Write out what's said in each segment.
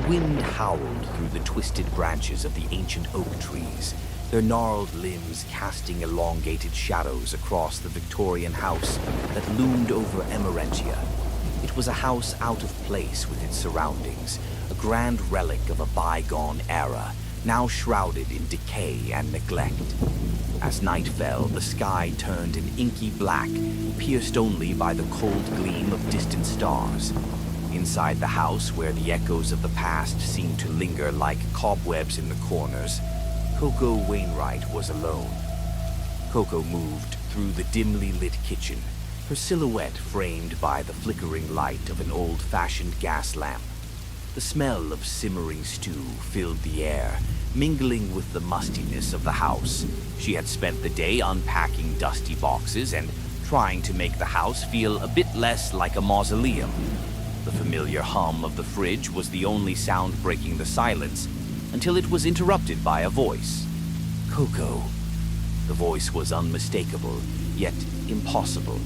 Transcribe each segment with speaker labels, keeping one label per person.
Speaker 1: wind howled through the twisted branches of the ancient oak trees, their gnarled limbs casting elongated shadows across the Victorian house that loomed over Emerentia. It was a house out of place with its surroundings, a grand relic of a bygone era, now shrouded in decay and neglect. As night fell, the sky turned an inky black, pierced only by the cold gleam of distant stars. Inside the house, where the echoes of the past seemed to linger like cobwebs in the corners, Coco Wainwright was alone. Coco moved through the dimly lit kitchen, her silhouette framed by the flickering light of an old-fashioned gas lamp. The smell of simmering stew filled the air, mingling with the mustiness of the house. She had spent the day unpacking dusty boxes and trying to make the house feel a bit less like a mausoleum. The familiar hum of the fridge was the only sound breaking the silence, until it was interrupted by a voice. Coco. The voice was unmistakable, yet impossible.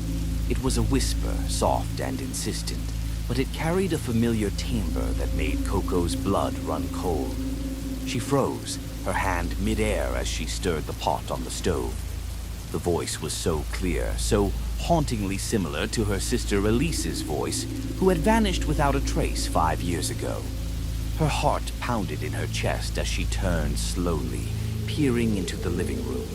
Speaker 1: It was a whisper, soft and insistent, but it carried a familiar timbre that made Coco's blood run cold. She froze, her hand mid-air as she stirred the pot on the stove. The voice was so clear, so hauntingly similar to her sister Elise's voice, who had vanished without a trace 5 years ago. Her heart pounded in her chest as she turned slowly, peering into the living room.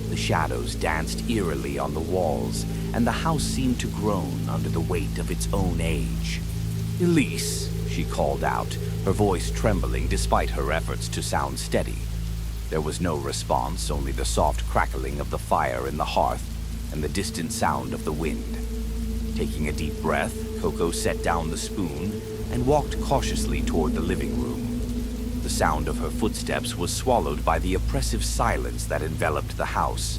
Speaker 1: The shadows danced eerily on the walls, and the house seemed to groan under the weight of its own age. "Elise," she called out, her voice trembling despite her efforts to sound steady. There was no response, only the soft crackling of the fire in the hearth and the distant sound of the wind. Taking a deep breath, Coco set down the spoon and walked cautiously toward the living room. The sound of her footsteps was swallowed by the oppressive silence that enveloped the house.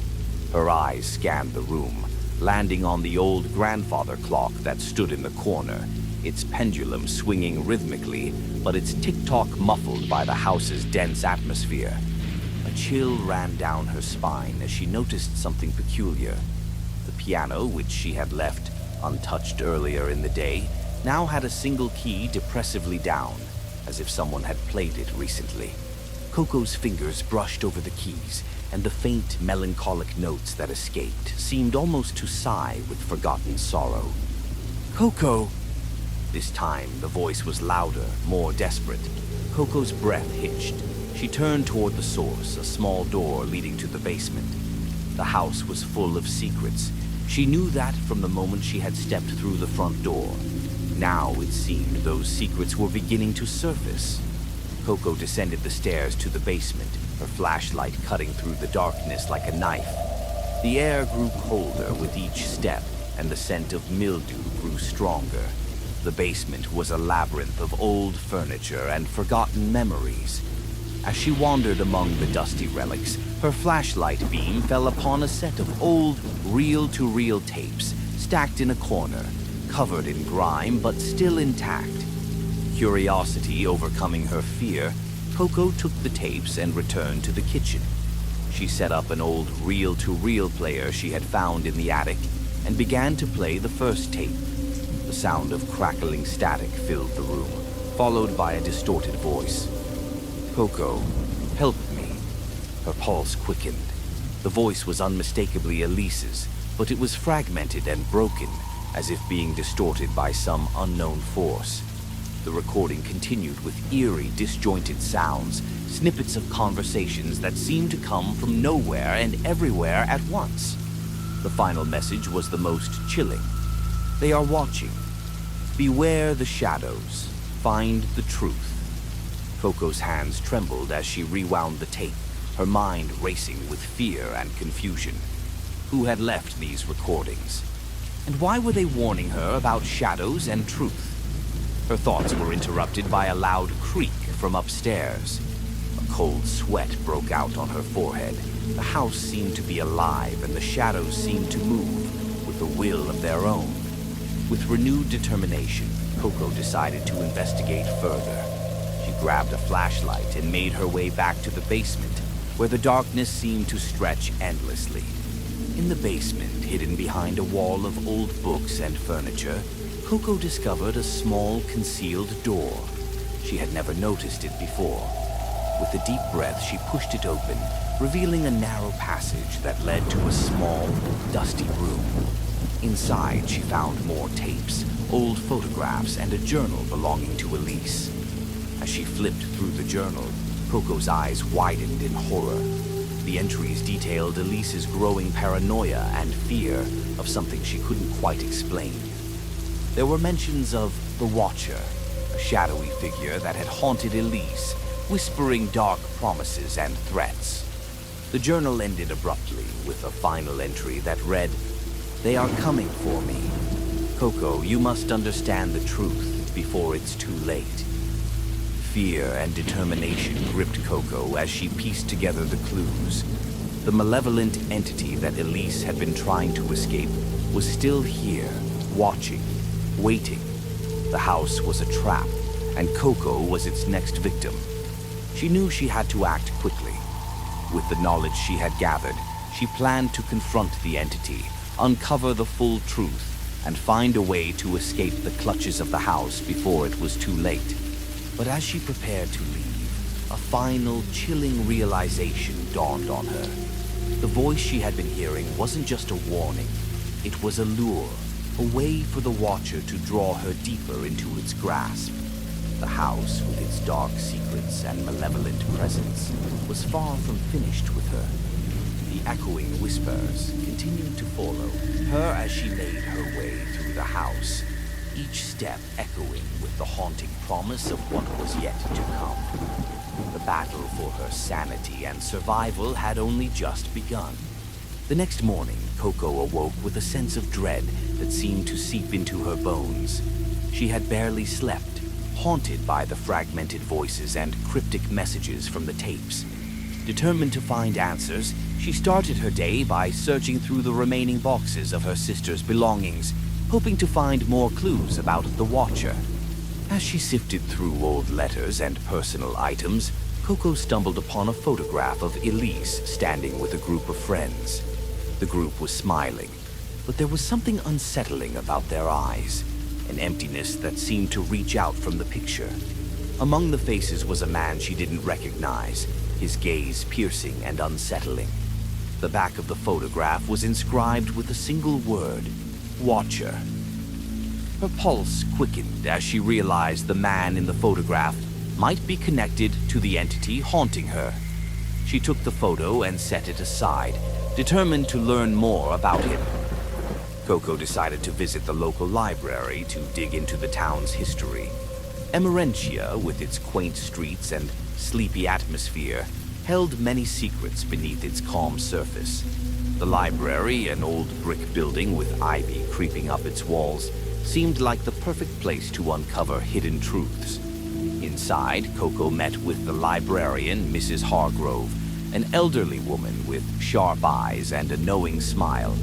Speaker 1: Her eyes scanned the room, landing on the old grandfather clock that stood in the corner, its pendulum swinging rhythmically, but its tick-tock muffled by the house's dense atmosphere. A chill ran down her spine as she noticed something peculiar. The piano, which she had left untouched earlier in the day, now had a single key depressively down, as if someone had played it recently. Coco's fingers brushed over the keys, and the faint, melancholic notes that escaped seemed almost to sigh with forgotten sorrow. "Coco!" This time, the voice was louder, more desperate. Coco's breath hitched. She turned toward the source, a small door leading to the basement. The house was full of secrets. She knew that from the moment she had stepped through the front door. Now, it seemed, those secrets were beginning to surface. Coco descended the stairs to the basement, her flashlight cutting through the darkness like a knife. The air grew colder with each step, and the scent of mildew grew stronger. The basement was a labyrinth of old furniture and forgotten memories. As she wandered among the dusty relics, her flashlight beam fell upon a set of old reel-to-reel tapes stacked in a corner, covered in grime but still intact. Curiosity overcoming her fear, Coco took the tapes and returned to the kitchen. She set up an old reel-to-reel player she had found in the attic and began to play the first tape. The sound of crackling static filled the room, followed by a distorted voice. "Coco, help me." Her pulse quickened. The voice was unmistakably Elise's, but it was fragmented and broken, as if being distorted by some unknown force. The recording continued with eerie, disjointed sounds, snippets of conversations that seemed to come from nowhere and everywhere at once. The final message was the most chilling. "They are watching. Beware the shadows. Find the truth." Coco's hands trembled as she rewound the tape, her mind racing with fear and confusion. Who had left these recordings? And why were they warning her about shadows and truth? Her thoughts were interrupted by a loud creak from upstairs. A cold sweat broke out on her forehead. The house seemed to be alive, and the shadows seemed to move with a will of their own. With renewed determination, Coco decided to investigate further. She grabbed a flashlight and made her way back to the basement, where the darkness seemed to stretch endlessly. In the basement, hidden behind a wall of old books and furniture, Coco discovered a small, concealed door. She she had never noticed it before. With a deep breath, she pushed it open, revealing a narrow passage that led to a small, dusty room. Inside, she found more tapes, old photographs, and a journal belonging to Elise. As she flipped through the journal, Coco's eyes widened in horror. The entries detailed Elise's growing paranoia and fear of something she couldn't quite explain. There were mentions of the Watcher, a shadowy figure that had haunted Elise, whispering dark promises and threats. The journal ended abruptly with a final entry that read, "They are coming for me. Coco, you must understand the truth before it's too late." Fear and determination gripped Coco as she pieced together the clues. The malevolent entity that Elise had been trying to escape was still here, watching, waiting. The house was a trap, and Coco was its next victim. She knew she had to act quickly. With the knowledge she had gathered, she planned to confront the entity, uncover the full truth, and find a way to escape the clutches of the house before it was too late. But as she prepared to leave, a final, chilling realization dawned on her. The voice she had been hearing wasn't just a warning. It was a lure, a way for the Watcher to draw her deeper into its grasp. The house, with its dark secrets and malevolent presence, was far from finished with her. The echoing whispers continued to follow her as she made her way through the house, each step echoing with the haunting promise of what was yet to come. The battle for her sanity and survival had only just begun. The next morning, Coco awoke with a sense of dread that seemed to seep into her bones. She had barely slept, haunted by the fragmented voices and cryptic messages from the tapes. Determined to find answers, she started her day by searching through the remaining boxes of her sister's belongings, hoping to find more clues about the Watcher. As she sifted through old letters and personal items, Coco stumbled upon a photograph of Elise standing with a group of friends. The group was smiling, but there was something unsettling about their eyes, an emptiness that seemed to reach out from the picture. Among the faces was a man she didn't recognize, his gaze piercing and unsettling. The back of the photograph was inscribed with a single word, Watcher. Her pulse quickened as she realized the man in the photograph might be connected to the entity haunting her. She took the photo and set it aside, determined to learn more about him. Coco decided to visit the local library to dig into the town's history. Emerentia, with its quaint streets and sleepy atmosphere, held many secrets beneath its calm surface. The library, an old brick building with ivy creeping up its walls, seemed like the perfect place to uncover hidden truths. Inside, Coco met with the librarian, Mrs. Hargrove, an elderly woman with sharp eyes and a knowing smile.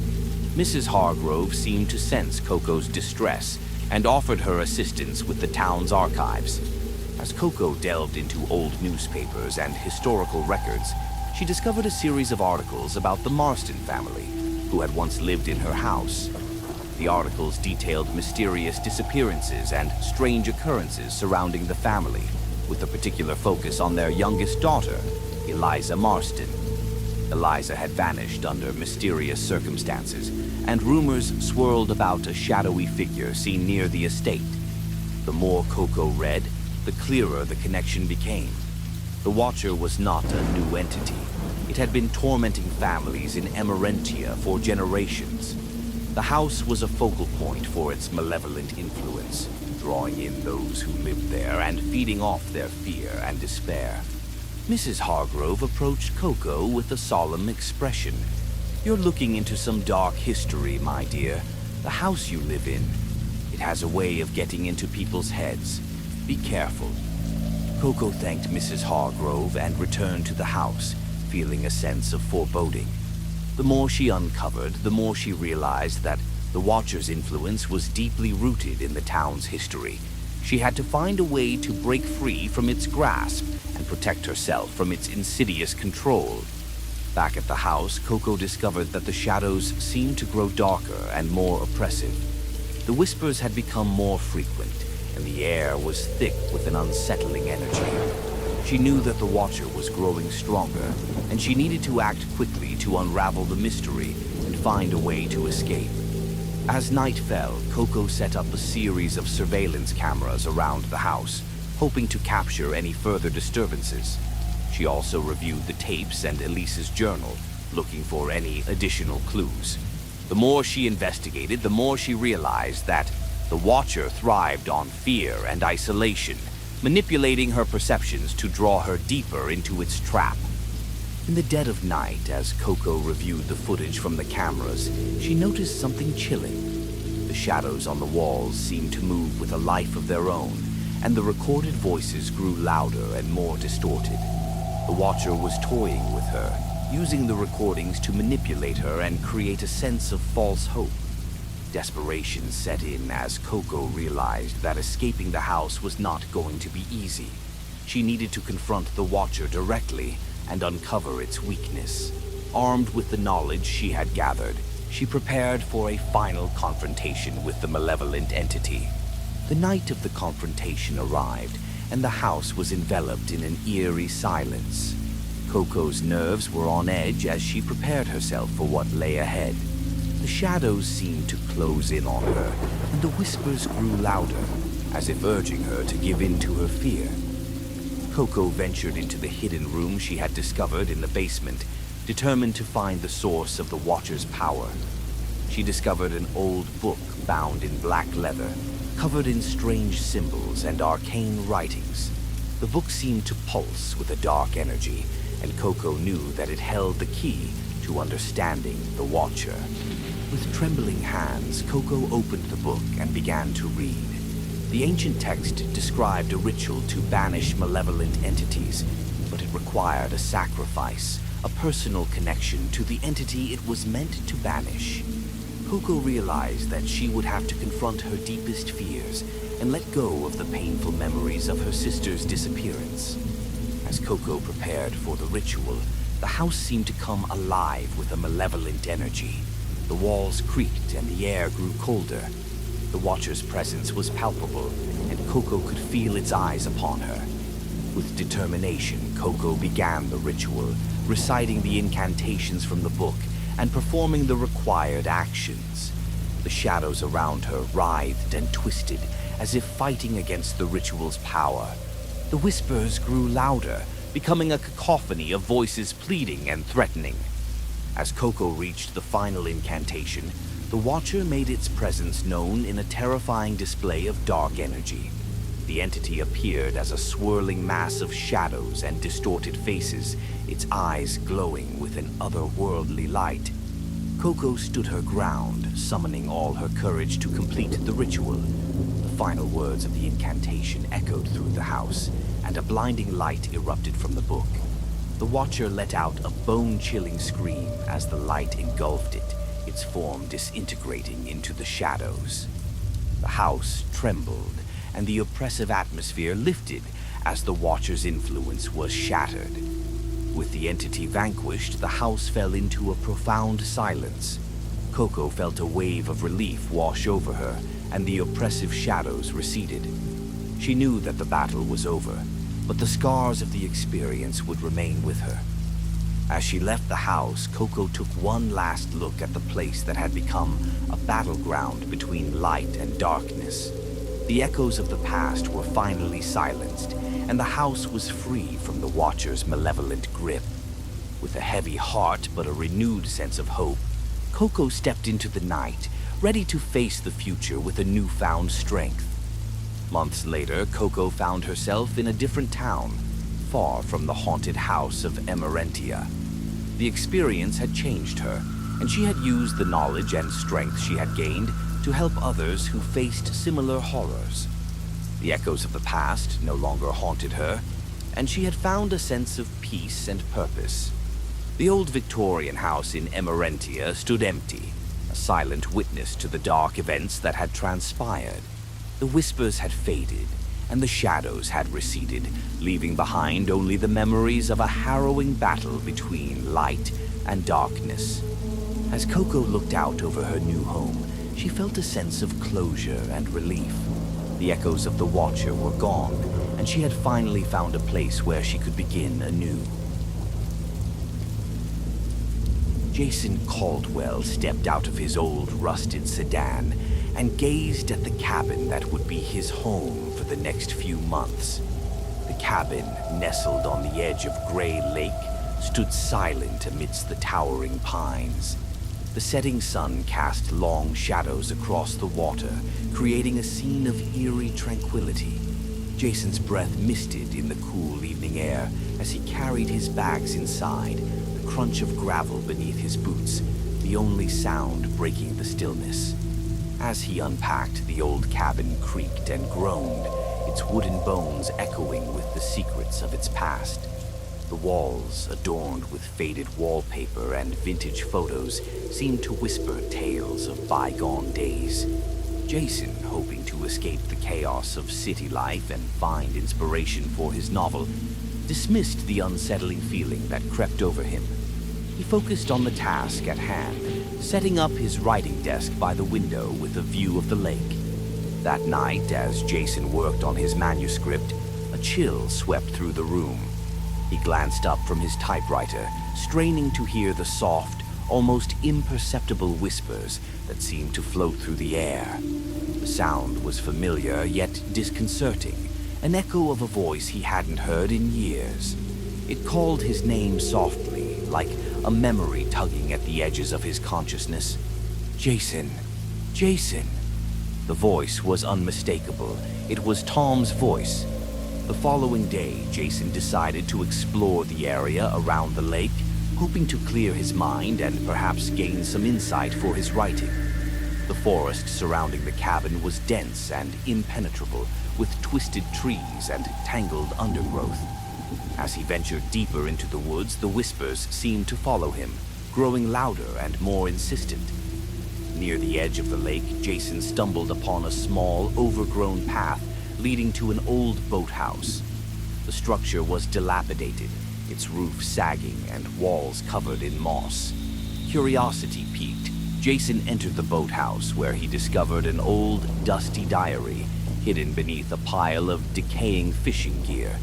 Speaker 1: Mrs. Hargrove seemed to sense Coco's distress and offered her assistance with the town's archives. As Coco delved into old newspapers and historical records, she discovered a series of articles about the Marston family, who had once lived in her house. The articles detailed mysterious disappearances and strange occurrences surrounding the family, with a particular focus on their youngest daughter, Eliza Marston. Eliza had vanished under mysterious circumstances, and rumors swirled about a shadowy figure seen near the estate. The more Coco read, the clearer the connection became. The Watcher was not a new entity. It had been tormenting families in Emerentia for generations. The house was a focal point for its malevolent influence, drawing in those who lived there and feeding off their fear and despair. Mrs. Hargrove approached Coco with a solemn expression. "You're looking into some dark history, my dear. The house you live in. It has a way of getting into people's heads. Be careful." Coco thanked Mrs. Hargrove and returned to the house, feeling a sense of foreboding. The more she uncovered, the more she realized that the Watcher's influence was deeply rooted in the town's history. She had to find a way to break free from its grasp and protect herself from its insidious control. Back at the house, Coco discovered that the shadows seemed to grow darker and more oppressive. The whispers had become more frequent, and the air was thick with an unsettling energy. She knew that the Watcher was growing stronger, and she needed to act quickly to unravel the mystery and find a way to escape. As night fell, Coco set up a series of surveillance cameras around the house, hoping to capture any further disturbances. She also reviewed the tapes and Elise's journal, looking for any additional clues. The more she investigated, the more she realized that the Watcher thrived on fear and isolation, manipulating her perceptions to draw her deeper into its trap. In the dead of night, as Coco reviewed the footage from the cameras, she noticed something chilling. The shadows on the walls seemed to move with a life of their own, and the recorded voices grew louder and more distorted. The Watcher was toying with her, using the recordings to manipulate her and create a sense of false hope. Desperation set in as Coco realized that escaping the house was not going to be easy. She needed to confront the Watcher directly and uncover its weakness. Armed with the knowledge she had gathered, she prepared for a final confrontation with the malevolent entity. The night of the confrontation arrived, and the house was enveloped in an eerie silence. Coco's nerves were on edge as she prepared herself for what lay ahead. The shadows seemed to close in on her, and the whispers grew louder, as if urging her to give in to her fear. Coco ventured into the hidden room she had discovered in the basement, determined to find the source of the Watcher's power. She discovered an old book bound in black leather, covered in strange symbols and arcane writings. The book seemed to pulse with a dark energy, and Coco knew that it held the key to understanding the Watcher. With trembling hands, Coco opened the book and began to read. The ancient text described a ritual to banish malevolent entities, but it required a sacrifice, a personal connection to the entity it was meant to banish. Coco realized that she would have to confront her deepest fears and let go of the painful memories of her sister's disappearance. As Coco prepared for the ritual, the house seemed to come alive with a malevolent energy. The walls creaked and the air grew colder. The Watcher's presence was palpable, and Coco could feel its eyes upon her. With determination, Coco began the ritual, reciting the incantations from the book and performing the required actions. The shadows around her writhed and twisted, as if fighting against the ritual's power. The whispers grew louder, becoming a cacophony of voices pleading and threatening. As Coco reached the final incantation, the Watcher made its presence known in a terrifying display of dark energy. The entity appeared as a swirling mass of shadows and distorted faces, its eyes glowing with an otherworldly light. Coco stood her ground, summoning all her courage to complete the ritual. The final words of the incantation echoed through the house, and a blinding light erupted from the book. The Watcher let out a bone-chilling scream as the light engulfed it, its form disintegrating into the shadows. The house trembled, and the oppressive atmosphere lifted as the Watcher's influence was shattered. With the entity vanquished, the house fell into a profound silence. Coco felt a wave of relief wash over her, and the oppressive shadows receded. She knew that the battle was over, but the scars of the experience would remain with her. As she left the house, Coco took one last look at the place that had become a battleground between light and darkness. The echoes of the past were finally silenced, and the house was free from the Watcher's malevolent grip. With a heavy heart but a renewed sense of hope, Coco stepped into the night, ready to face the future with a newfound strength. Months later, Coco found herself in a different town, far from the haunted house of Emerentia. The experience had changed her, and she had used the knowledge and strength she had gained to help others who faced similar horrors. The echoes of the past no longer haunted her, and she had found a sense of peace and purpose. The old Victorian house in Emerentia stood empty, a silent witness to the dark events that had transpired. The whispers had faded, and the shadows had receded, leaving behind only the memories of a harrowing battle between light and darkness. As Coco looked out over her new home, she felt a sense of closure and relief. The echoes of the Watcher were gone, and she had finally found a place where she could begin anew. Jason Caldwell stepped out of his old rusted sedan and gazed at the cabin that would be his home for the next few months. The cabin, nestled on the edge of Gray Lake, stood silent amidst the towering pines. The setting sun cast long shadows across the water, creating a scene of eerie tranquility. Jason's breath misted in the cool evening air as he carried his bags inside, the crunch of gravel beneath his boots, the only sound breaking the stillness. As he unpacked, the old cabin creaked and groaned, its wooden bones echoing with the secrets of its past. The walls, adorned with faded wallpaper and vintage photos, seemed to whisper tales of bygone days. Jason, hoping to escape the chaos of city life and find inspiration for his novel, dismissed the unsettling feeling that crept over him. He focused on the task at hand, setting up his writing desk by the window with a view of the lake. That night, as Jason worked on his manuscript, a chill swept through the room. He glanced up from his typewriter, straining to hear the soft, almost imperceptible whispers that seemed to float through the air. The sound was familiar, yet disconcerting, an echo of a voice he hadn't heard in years. It called his name softly, like a memory tugging at the edges of his consciousness. Jason. Jason. The voice was unmistakable. It was Tom's voice. The following day, Jason decided to explore the area around the lake, hoping to clear his mind and perhaps gain some insight for his writing. The forest surrounding the cabin was dense and impenetrable, with twisted trees and tangled undergrowth. As he ventured deeper into the woods, the whispers seemed to follow him, growing louder and more insistent. Near the edge of the lake, Jason stumbled upon a small, overgrown path leading to an old boathouse. The structure was dilapidated, its roof sagging and walls covered in moss. Curiosity piqued. Jason entered the boathouse, where he discovered an old, dusty diary hidden beneath a pile of decaying fishing gear.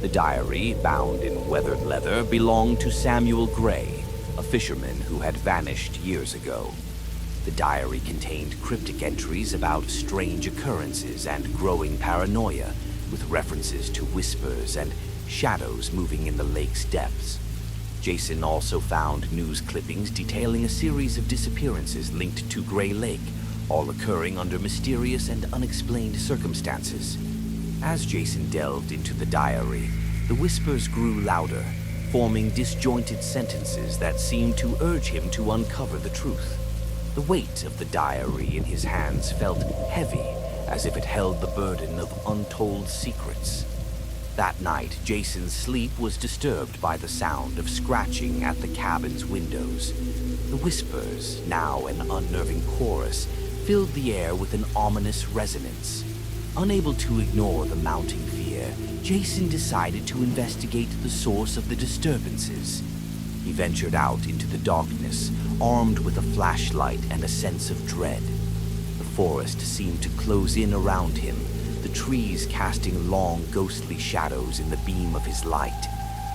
Speaker 1: The diary, bound in weathered leather, belonged to Samuel Gray, a fisherman who had vanished years ago. The diary contained cryptic entries about strange occurrences and growing paranoia, with references to whispers and shadows moving in the lake's depths. Jason also found news clippings detailing a series of disappearances linked to Gray Lake, all occurring under mysterious and unexplained circumstances. As Jason delved into the diary, the whispers grew louder, forming disjointed sentences that seemed to urge him to uncover the truth. The weight of the diary in his hands felt heavy, as if it held the burden of untold secrets. That night, Jason's sleep was disturbed by the sound of scratching at the cabin's windows. The whispers, now an unnerving chorus, filled the air with an ominous resonance. Unable to ignore the mounting fear, Jason decided to investigate the source of the disturbances. He ventured out into the darkness, armed with a flashlight and a sense of dread. The forest seemed to close in around him, the trees casting long, ghostly shadows in the beam of his light.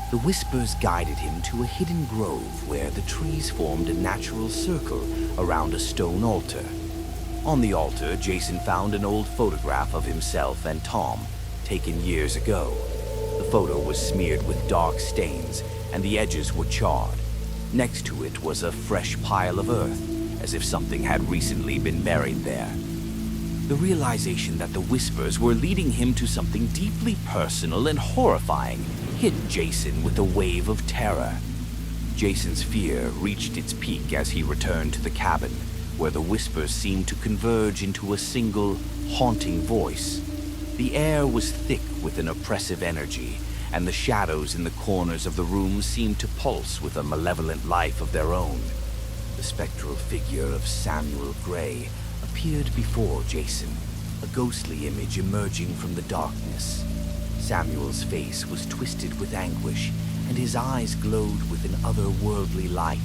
Speaker 1: The whispers guided him to a hidden grove where the trees formed a natural circle around a stone altar. On the altar, Jason found an old photograph of himself and Tom, taken years ago. The photo was smeared with dark stains, and the edges were charred. Next to it was a fresh pile of earth, as if something had recently been buried there. The realization that the whispers were leading him to something deeply personal and horrifying hit Jason with a wave of terror. Jason's fear reached its peak as he returned to the cabin, where the whispers seemed to converge into a single, haunting voice. The air was thick with an oppressive energy, and the shadows in the corners of the room seemed to pulse with a malevolent life of their own. The spectral figure of Samuel Gray appeared before Jason, a ghostly image emerging from the darkness. Samuel's face was twisted with anguish, and his eyes glowed with an otherworldly light.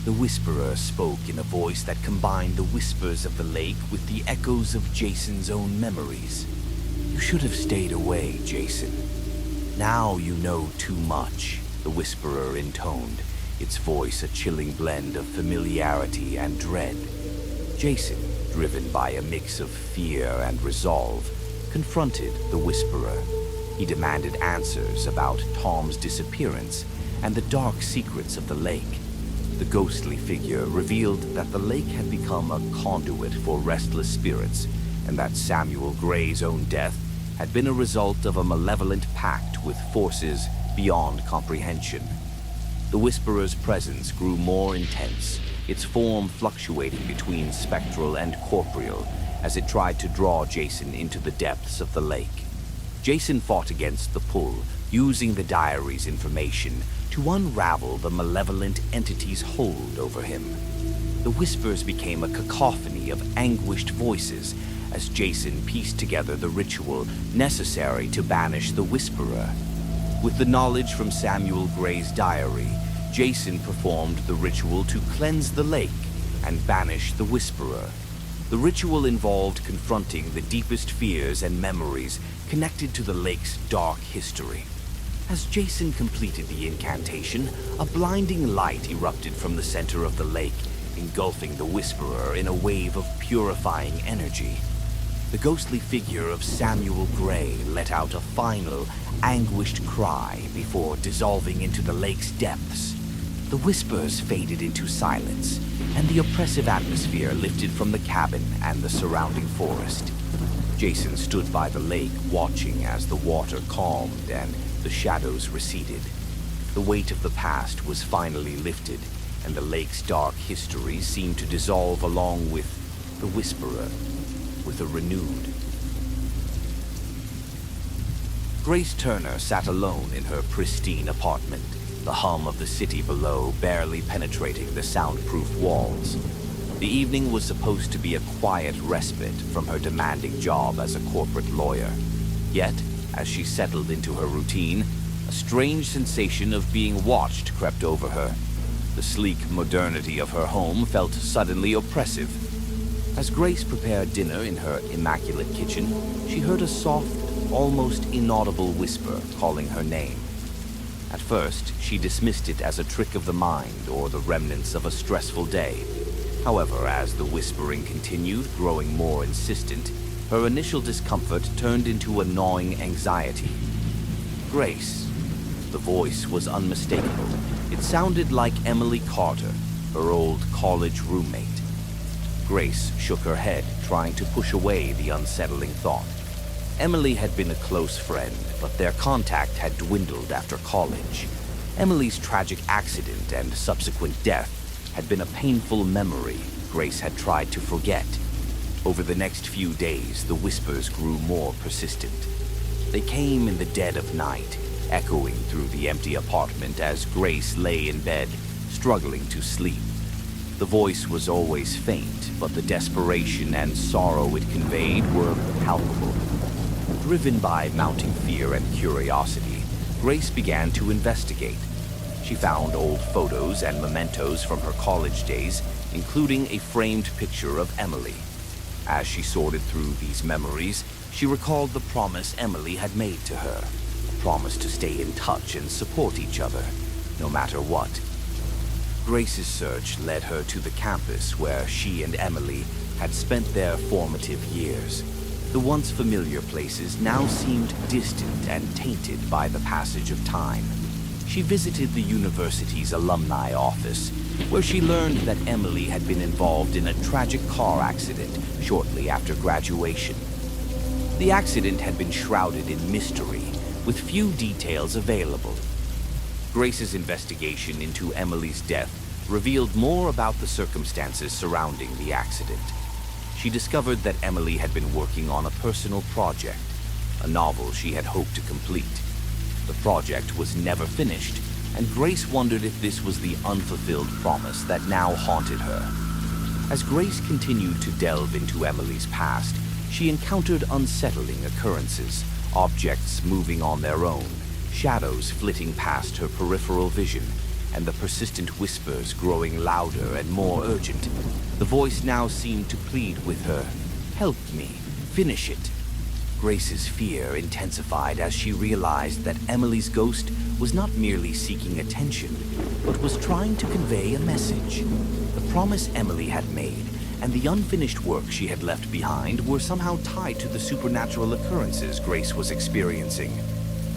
Speaker 1: The Whisperer spoke in a voice that combined the whispers of the lake with the echoes of Jason's own memories. "You should have stayed away, Jason. Now you know too much," the Whisperer intoned, its voice a chilling blend of familiarity and dread. Jason, driven by a mix of fear and resolve, confronted the Whisperer. He demanded answers about Tom's disappearance and the dark secrets of the lake. The ghostly figure revealed that the lake had become a conduit for restless spirits, and that Samuel Gray's own death had been a result of a malevolent pact with forces beyond comprehension. The Whisperer's presence grew more intense, its form fluctuating between spectral and corporeal as it tried to draw Jason into the depths of the lake. Jason fought against the pull, using the diary's information to unravel the malevolent entity's hold over him. The whispers became a cacophony of anguished voices as Jason pieced together the ritual necessary to banish the Whisperer. With the knowledge from Samuel Gray's diary, Jason performed the ritual to cleanse the lake and banish the Whisperer. The ritual involved confronting the deepest fears and memories connected to the lake's dark history. As Jason completed the incantation, a blinding light erupted from the center of the lake, engulfing the Whisperer in a wave of purifying energy. The ghostly figure of Samuel Gray let out a final, anguished cry before dissolving into the lake's depths. The whispers faded into silence, and the oppressive atmosphere lifted from the cabin and the surrounding forest. Jason stood by the lake, watching as the water calmed and the shadows receded. The weight of the past was finally lifted, and the lake's dark history seemed to dissolve along with the Whisperer, with a renewed. Grace Turner sat alone in her pristine apartment, the hum of the city below barely penetrating the soundproof walls. The evening was supposed to be a quiet respite from her demanding job as a corporate lawyer. Yet, as she settled into her routine, a strange sensation of being watched crept over her. The sleek modernity of her home felt suddenly oppressive. As Grace prepared dinner in her immaculate kitchen, she heard a soft, almost inaudible whisper calling her name. At first, she dismissed it as a trick of the mind or the remnants of a stressful day. However, as the whispering continued, growing more insistent, her initial discomfort turned into a gnawing anxiety. Grace. The voice was unmistakable. It sounded like Emily Carter, her old college roommate. Grace shook her head, trying to push away the unsettling thought. Emily had been a close friend, but their contact had dwindled after college. Emily's tragic accident and subsequent death had been a painful memory Grace had tried to forget. Over the next few days, the whispers grew more persistent. They came in the dead of night, echoing through the empty apartment as Grace lay in bed, struggling to sleep. The voice was always faint, but the desperation and sorrow it conveyed were palpable. Driven by mounting fear and curiosity, Grace began to investigate. She found old photos and mementos from her college days, including a framed picture of Emily. As she sorted through these memories, she recalled the promise Emily had made to her, a promise to stay in touch and support each other, no matter what. Grace's search led her to the campus where she and Emily had spent their formative years. The once familiar places now seemed distant and tainted by the passage of time. She visited the university's alumni office, where she learned that Emily had been involved in a tragic car accident shortly after graduation. The accident had been shrouded in mystery, with few details available. Grace's investigation into Emily's death revealed more about the circumstances surrounding the accident. She discovered that Emily had been working on a personal project, a novel she had hoped to complete. The project was never finished, and Grace wondered if this was the unfulfilled promise that now haunted her. As Grace continued to delve into Emily's past, she encountered unsettling occurrences, objects moving on their own, shadows flitting past her peripheral vision. and the persistent whispers growing louder and more urgent. The voice now seemed to plead with her. "Help me. Finish it." Grace's fear intensified as she realized that Emily's ghost was not merely seeking attention, but was trying to convey a message. The promise Emily had made and the unfinished work she had left behind were somehow tied to the supernatural occurrences Grace was experiencing.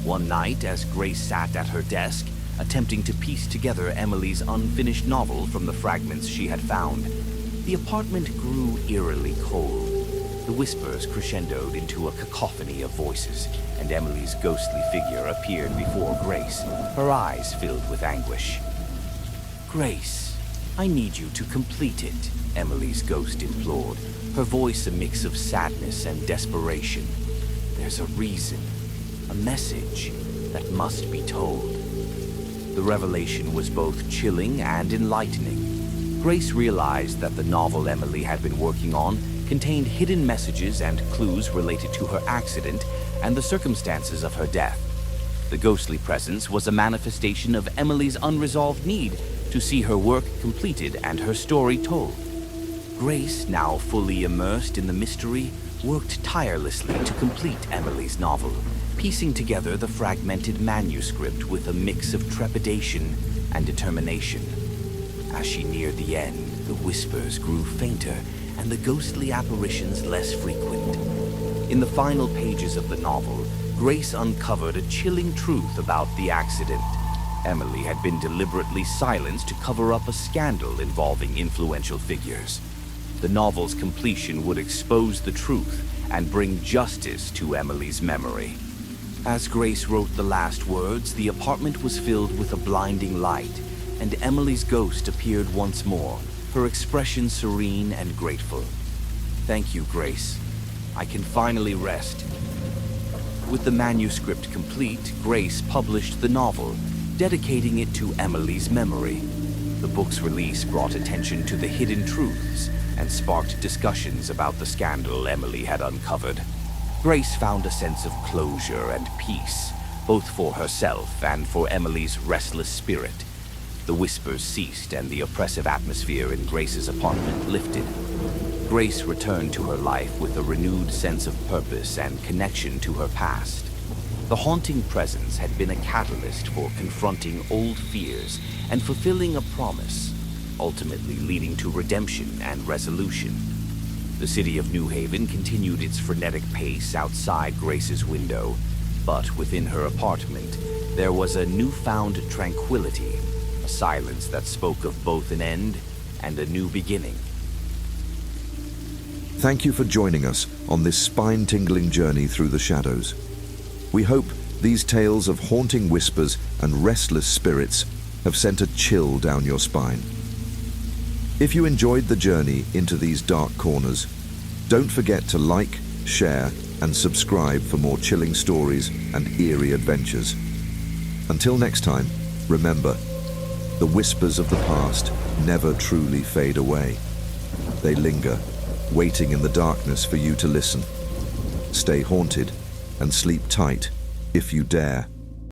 Speaker 1: One night, as Grace sat at her desk, attempting to piece together Emily's unfinished novel from the fragments she had found, the apartment grew eerily cold. The whispers crescendoed into a cacophony of voices, and Emily's ghostly figure appeared before Grace, her eyes filled with anguish. "Grace, I need you to complete it," Emily's ghost implored, her voice a mix of sadness and desperation. "There's a reason, a message that must be told." The revelation was both chilling and enlightening. Grace realized that the novel Emily had been working on contained hidden messages and clues related to her accident and the circumstances of her death. The ghostly presence was a manifestation of Emily's unresolved need to see her work completed and her story told. Grace, now fully immersed in the mystery, worked tirelessly to complete Emily's novel, piecing together the fragmented manuscript with a mix of trepidation and determination. As she neared the end, the whispers grew fainter and the ghostly apparitions less frequent. In the final pages of the novel, Grace uncovered a chilling truth about the accident. Emily had been deliberately silenced to cover up a scandal involving influential figures. The novel's completion would expose the truth and bring justice to Emily's memory. As Grace wrote the last words, the apartment was filled with a blinding light, and Emily's ghost appeared once more, her expression serene and grateful. "Thank you, Grace. I can finally rest." With the manuscript complete, Grace published the novel, dedicating it to Emily's memory. The book's release brought attention to the hidden truths and sparked discussions about the scandal Emily had uncovered. Grace found a sense of closure and peace, both for herself and for Emily's restless spirit. The whispers ceased and the oppressive atmosphere in Grace's apartment lifted. Grace returned to her life with a renewed sense of purpose and connection to her past. The haunting presence had been a catalyst for confronting old fears and fulfilling a promise, ultimately leading to redemption and resolution. The city of New Haven continued its frenetic pace outside Grace's window, but within her apartment, there was a newfound tranquility, a silence that spoke of both an end and a new beginning.
Speaker 2: Thank you for joining us on this spine-tingling journey through the shadows. We hope these tales of haunting whispers and restless spirits have sent a chill down your spine. If you enjoyed the journey into these dark corners, don't forget to like, share, and subscribe for more chilling stories and eerie adventures. Until next time, remember, the whispers of the past never truly fade away. They linger, waiting in the darkness for you to listen. Stay haunted and sleep tight if you dare.